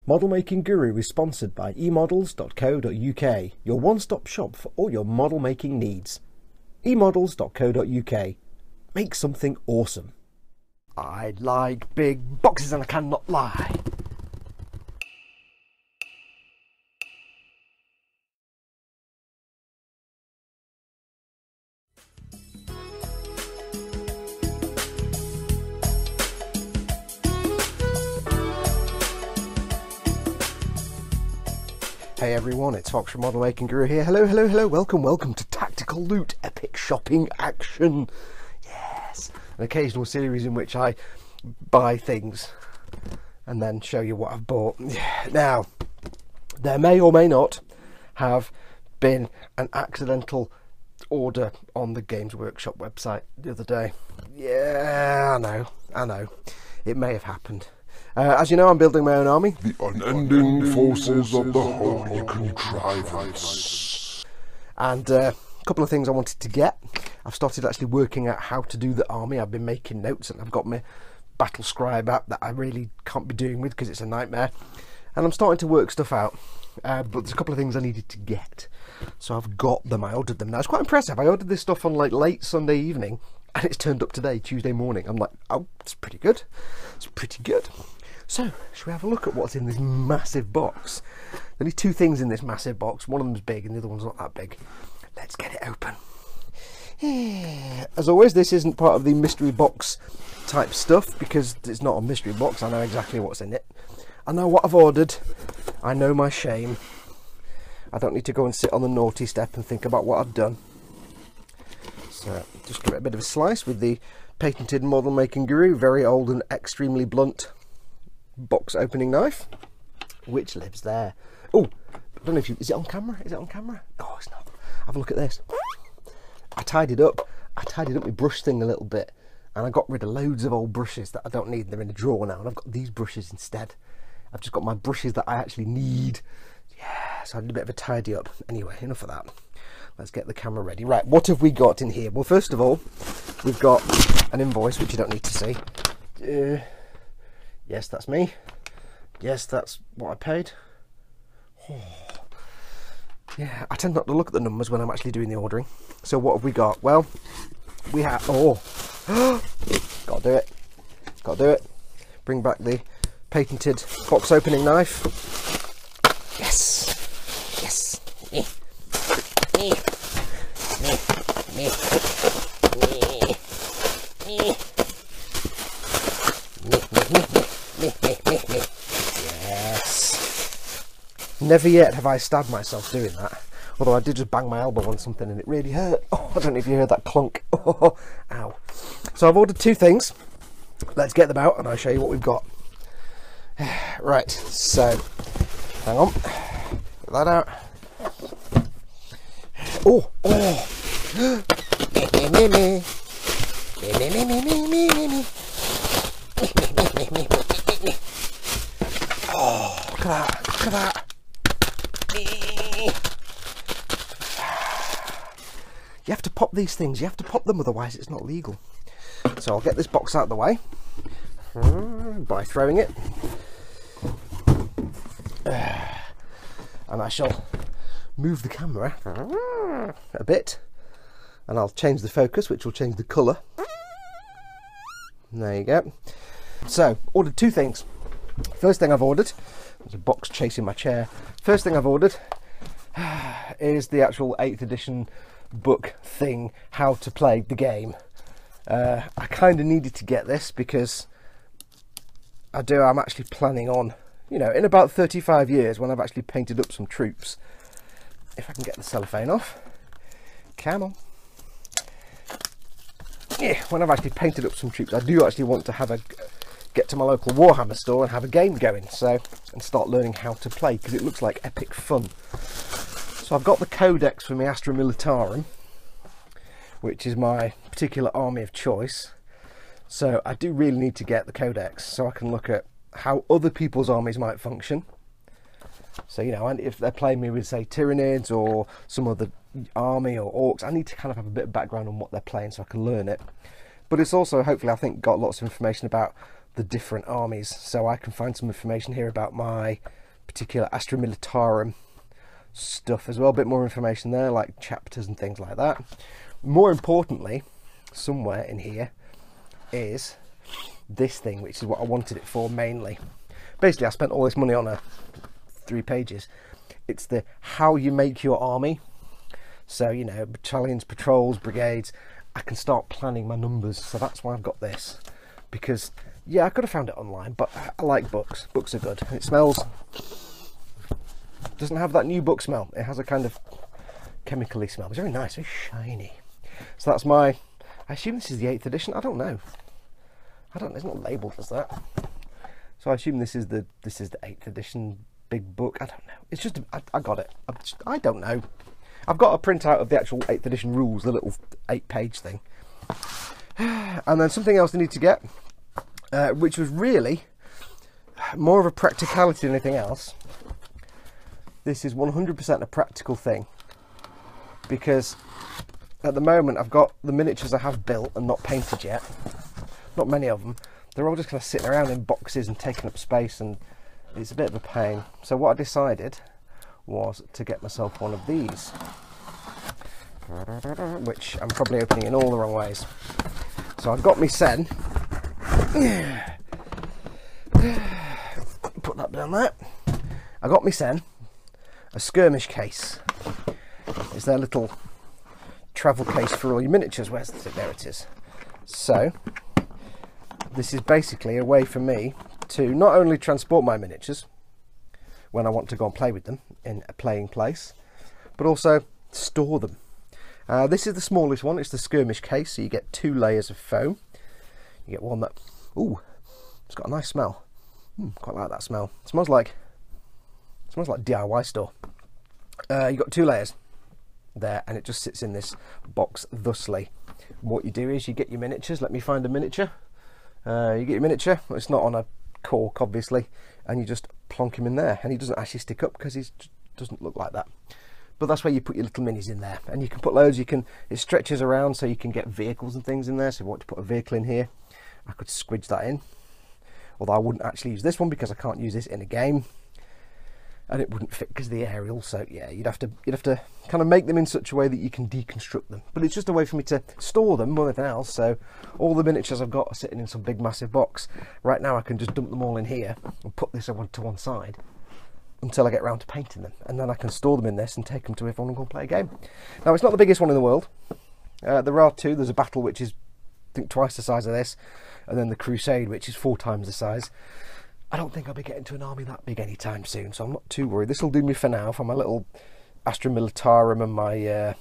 Model Making Guru is sponsored by emodels.co.uk, your one-stop shop for all your model making needs. emodels.co.uk. Make something awesome. I like big boxes and I cannot lie. Hey everyone, it's Foxx from Model Making Guru here. Hello, hello, hello. Welcome to Tactical Loot, epic shopping action. Yes, an occasional series in which I buy things and then show you what I've bought. Now, there may or may not have been an accidental order on the Games Workshop website the other day. Yeah, I know. It may have happened. As you know, I'm building my own army. The unending forces of the Holy Contrivance. And a couple of things I wanted to get. I've started actually working out how to do the army. I've been making notes and I've got my Battle Scribe app that I really can't be doing with because it's a nightmare. And I'm starting to work stuff out. But there's a couple of things I needed to get. So I've got them. I ordered them. Now, it's quite impressive. I ordered this stuff on like late Sunday evening and it's turned up today, Tuesday morning. I'm like, oh, it's pretty good. It's pretty good. So, should we have a look at what's in this massive box? There's only two things in this massive box. One of them's big and the other one's not that big. Let's get it open. As always, this isn't part of the mystery box type stuff because it's not a mystery box. I know exactly what's in it. I know what I've ordered. I know my shame. I don't need to go and sit on the naughty step and think about what I've done. So, just give it a bit of a slice with the patented Model Making Guru. Very old and extremely blunt box opening knife, which lives there. Oh, I don't know if is it on camera? Is it on camera? Oh, it's not. Have a look at this. I tidied up my brush thing a little bit and I got rid of loads of old brushes that I don't need. They're in a drawer now and I've got these brushes instead. I've just got my brushes that I actually need. Yeah, so I did a bit of a tidy up. Anyway, enough of that. Let's get the camera ready. Right, what have we got in here? Well, first of all, we've got an invoice, which you don't need to see. Yes, that's me. Yes, that's what I paid. Oh. Yeah, I tend not to look at the numbers when I'm actually doing the ordering. So what have we got? Well, we have... Oh! Gotta do it. Gotta do it. Bring back the patented box opening knife. Yes! Yes! Never yet have I stabbed myself doing that. Although I did just bang my elbow on something and it really hurt. Oh, I don't know if you heard that clunk. Oh, ow. So I've ordered two things. Let's get them out and I'll show you what we've got. Right, so hang on. Get that out. Oh, oh. Oh, look at that. Look at that. You have to pop these things, you have to pop them, otherwise it's not legal. So I'll get this box out of the way by throwing it, and I shall move the camera a bit and I'll change the focus, which will change the colour. There you go. So, ordered two things. First thing I've ordered, there's a box chasing my chair. First thing I've ordered is the actual 8th edition book thing, how to play the game. I kind of needed to get this because I'm actually planning on, you know, in about 35 years when I've actually painted up some troops, if I can get the cellophane off. Come on. Yeah, when I've actually painted up some troops, I do actually want to get to my local Warhammer store and have a game going, and start learning how to play, because it looks like epic fun. So I've got the Codex for my Astra Militarum, which is my particular army of choice. So I do really need to get the Codex so I can look at how other people's armies might function. So, you know, and if they're playing me with, say, Tyranids or some other army or orcs, I need to kind of have a bit of background on what they're playing so I can learn it. But it's also, hopefully, I think, got lots of information about the different armies. So I can find some information here about my particular Astra Militarum stuff as well. A bit more information there, like chapters and things like that. More importantly, somewhere in here is this thing, which is what I wanted it for mainly. Basically, I spent all this money on 3 pages. It's the how you make your army. So, you know, battalions, patrols, brigades. I can start planning my numbers. So that's why I've got this. Because, yeah, I could have found it online, but I like books. Books are good. It smells... doesn't have that new book smell. It has a kind of chemically smell. It's very nice, very shiny. So that's my... I assume this is the 8th edition. I don't know. It's not labelled as that. So I assume this is the 8th edition big book. I don't know. It's just I got it. I don't know. I've got a printout of the actual 8th edition rules, the little 8-page thing. And then something else I need to get, which was really more of a practicality than anything else. This is 100% a practical thing, because at the moment I've got the miniatures I have built and not painted yet. Not many of them. They're all just kind of sitting around in boxes and taking up space, and it's a bit of a pain. So what I decided was to get myself one of these, which I'm probably opening in all the wrong ways. So I've got me Sen. Put that down there. I got me Sen a skirmish case. It's their little travel case for all your miniatures. Where's it? There it is. So this is basically a way for me to not only transport my miniatures when I want to go and play with them in a playing place, but also store them. This is the smallest one. It's the skirmish case, so you get 2 layers of foam. You get one that, ooh, it's got a nice smell. Quite like that smell. It smells like DIY store. You've got 2 layers there, and it just sits in this box thusly. What you do is you get your miniatures. Let me find a miniature. You get your miniature. Well, it's not on a cork, obviously, and you just plonk him in there, and he doesn't actually stick up because he doesn't look like that. But that's where you put your little minis in there, and you can put loads. It stretches around, so you can get vehicles and things in there. So if you want to put a vehicle in here, I could squidge that in. Although I wouldn't actually use this one because I can't use this in a game, and it wouldn't fit because of the aerial. So yeah, you'd have to kind of make them in such a way that you can deconstruct them. But it's just a way for me to store them more than anything else. So all the miniatures I've got are sitting in some big massive box. Right now I can just dump them all in here and put this to one side until I get round to painting them, and then I can store them in this and take them to everyone and go and play a game. Now, it's not the biggest one in the world. There are 2. There's a battle which is, I think, twice the size of this, and then the Crusade, which is 4 times the size. I don't think I'll be getting to an army that big anytime soon, so I'm not too worried. This will do me for now, for my little Astra Militarum and my,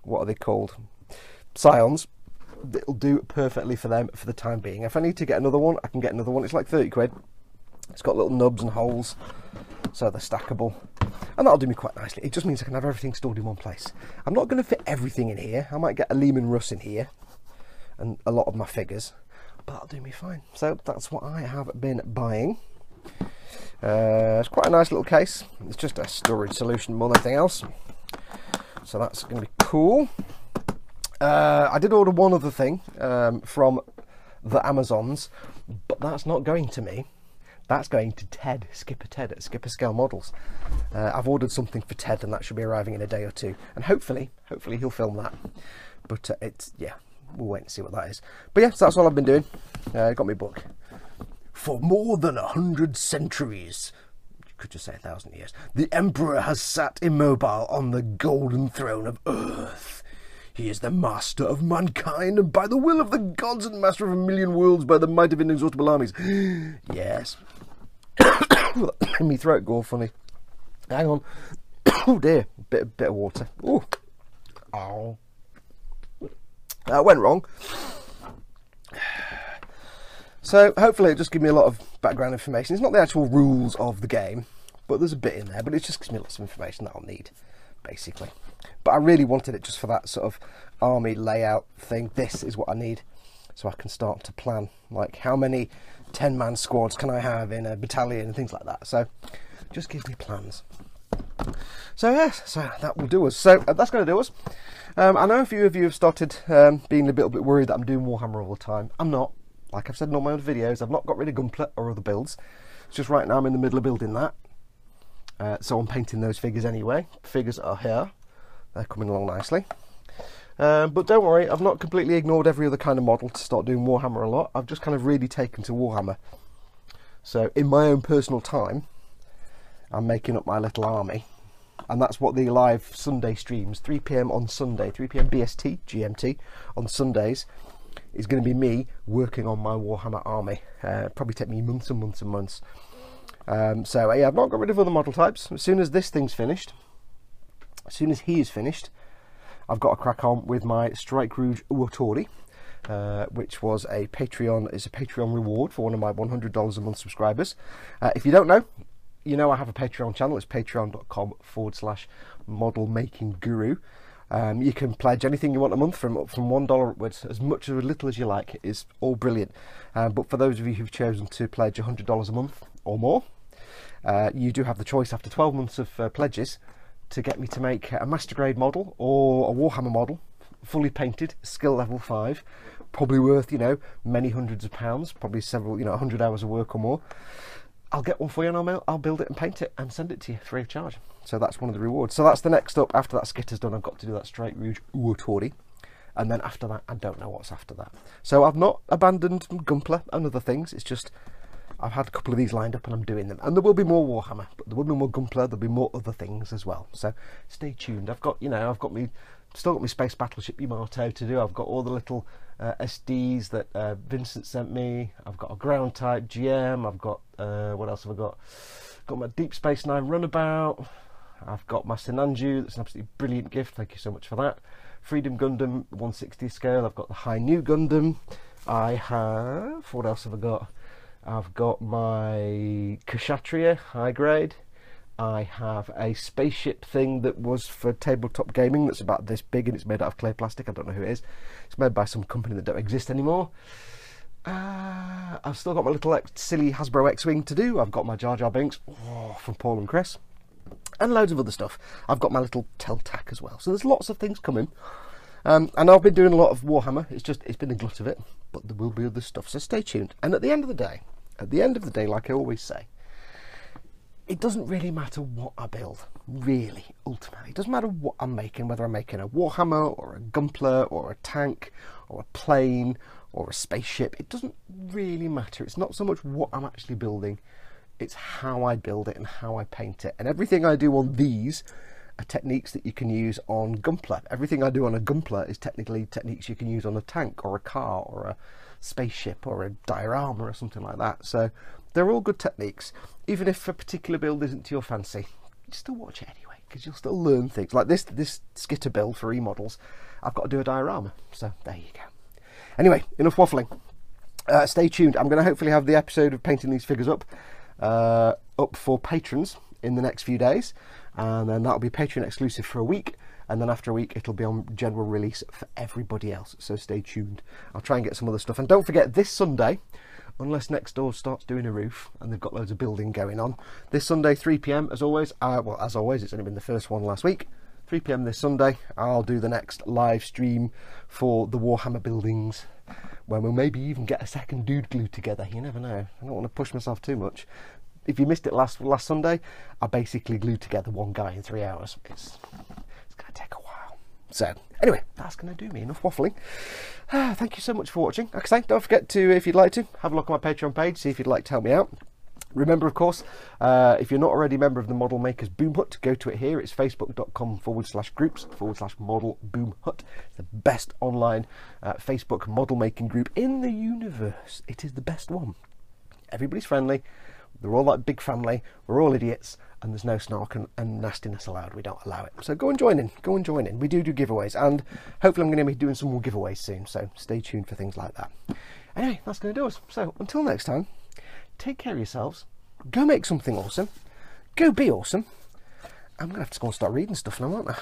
what are they called? Scions. It'll do perfectly for them for the time being. If I need to get another one, I can get another one. It's like 30 quid. It's got little nubs and holes, so they're stackable, and that'll do me quite nicely. It just means I can have everything stored in one place. I'm not going to fit everything in here. I might get a Lehman Russ in here and a lot of my figures, but that'll do me fine. So that's what I have been buying. It's quite a nice little case. It's just a storage solution more than anything else, so that's going to be cool. I did order one other thing from the Amazons, but that's not going to me. That's going to Ted, Skipper Ted at Skipper Scale Models. I've ordered something for Ted, and that should be arriving in a day or 2. And hopefully he'll film that. But yeah, we'll wait and see what that is. But yeah, so that's all I've been doing. Got my book. For more than 100 centuries, you could just say 1,000 years, the Emperor has sat immobile on the golden throne of Earth. He is the master of mankind, and by the will of the gods, and master of 1,000,000 worlds by the might of inexhaustible armies. Yes. My throat go funny. Hang on. Oh dear. Bit of water. Oh. Ow. That went wrong. So hopefully it just gives me a lot of background information. It's not the actual rules of the game, but there's a bit in there. But it just gives me lots of information that I'll need, basically. But I really wanted it just for that sort of army layout thing. This is what I need, so I can start to plan, like how many 10-man squads can I have in a battalion and things like that. So it just gives me plans. So yes, so that will do us. So that's going to do us. I know a few of you have started being a little bit worried that I'm doing Warhammer all the time. I'm not. Like I've said in all my other videos, I've not got rid of Gunpla or other builds. It's just right now I'm in the middle of building that. So I'm painting those figures anyway. Figures are here. They're coming along nicely. But don't worry, I've not completely ignored every other kind of model to start doing Warhammer a lot. I've just kind of really taken to Warhammer. So in my own personal time, I'm making up my little army. And that's what the live Sunday streams, 3 PM on Sunday, 3 PM BST, GMT, on Sundays, is going to be me working on my Warhammer army. Probably take me months and months and months. So yeah, I've not got rid of other model types. As soon as this thing's finished, as soon as he is finished, I've got to crack on with my Strike Rouge Uotori, which was a Patreon reward for one of my $100 a month subscribers. If you don't know, you know I have a Patreon channel. It's patreon.com/model making guru. You can pledge anything you want a month from $1 upwards, as much or as little as you like. It is all brilliant. But for those of you who've chosen to pledge $100 a month or more, you do have the choice after 12 months of pledges to get me to make a master grade model or a Warhammer model, fully painted, skill level 5, probably worth, you know, many hundreds of pounds, probably several, you know, 100 hours of work or more. I'll get one for you and I'll build it and paint it and send it to you free of charge. So that's one of the rewards. So that's the next up. After that skitter's done, I've got to do that Strike Rouge Uotori. And then after that, I don't know what's after that. So I've not abandoned Gunpla and other things. It's just I've had a couple of these lined up and I'm doing them. And there will be more Warhammer, but there will be more Gunpla, there'll be more other things as well. So stay tuned. I've got, you know, still got my Space Battleship Yamato to do. I've got all the little SDs that Vincent sent me. I've got a ground type GM. I've got, what else have I got? Got my Deep Space Nine runabout. I've got my Sinanju. That's an absolutely brilliant gift. Thank you so much for that. Freedom Gundam 160 scale. I've got the High New Gundam. I have, what else have I got? I've got my Kshatriya high grade. I have a spaceship thing that was for tabletop gaming that's about this big and it's made out of clear plastic. I don't know who it is. It's made by some company that don't exist anymore. I've still got my little silly Hasbro X-Wing to do. I've got my Jar Jar Binks from Paul and Chris. And loads of other stuff. I've got my little Teltac as well. So there's lots of things coming. And I've been doing a lot of Warhammer. It's been a glut of it. But there will be other stuff. So stay tuned. And at the end of the day, like I always say, it doesn't really matter what I build, really, ultimately. It doesn't matter what I'm making, whether I'm making a Warhammer or a Gunpla or a tank or a plane or a spaceship. It doesn't really matter. It's not so much what I'm actually building, it's how I build it and how I paint it. And everything I do on these are techniques that you can use on Gunpla. Everything I do on a Gunpla is technically techniques you can use on a tank or a car or a spaceship or a diorama or something like that. So they're all good techniques. Even if a particular build isn't to your fancy, you still watch it anyway, because you'll still learn things. Like this skitter build for remodels, I've got to do a diorama. So there you go. Anyway, enough waffling. Stay tuned. I'm going to hopefully have the episode of painting these figures up for patrons in the next few days, and then that'll be Patreon exclusive for a week, and then after a week it'll be on general release for everybody else. So stay tuned. I'll try and get some other stuff. And don't forget, this Sunday, unless next door starts doing a roof and they've got loads of building going on, this Sunday 3 PM as always, well, as always, it's only been the first one last week, 3 PM this Sunday, I'll do the next live stream for the Warhammer buildings, where we'll maybe even get a second dude glued together. You never know. I don't want to push myself too much. If you missed it last Sunday, I basically glued together one guy in 3 hours. It's going to take a while. So anyway, that's going to do me. Enough waffling. Thank you so much for watching. Like I say, don't forget to, if you'd like to, have a look at my Patreon page, see if you'd like to help me out. Remember, of course, if you're not already a member of the Model Makers Boom Hut, go to it here. It's facebook.com/groups/model boom hut. It's the best online Facebook model making group in the universe. It is the best one. Everybody's friendly. They're all like big family. We're all idiots, and there's no snark and nastiness allowed. We don't allow it. So go and join in. Go and join in. We do giveaways, and hopefully I'm going to be doing some more giveaways soon. So stay tuned for things like that. Anyway, that's going to do us. So until next time, take care of yourselves. Go make something awesome. Go be awesome. I'm going to have to go and start reading stuff now, aren't I?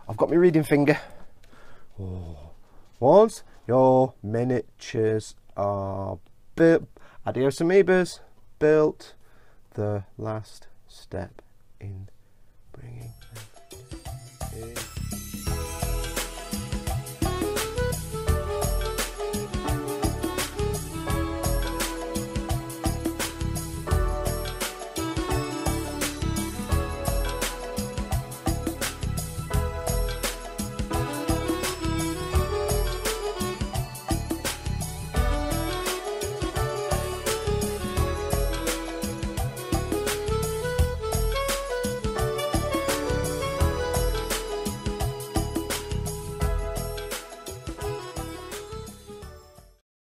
I've got my reading finger. Once your miniatures are built, adios amoebas, built, the last step in bringing them in.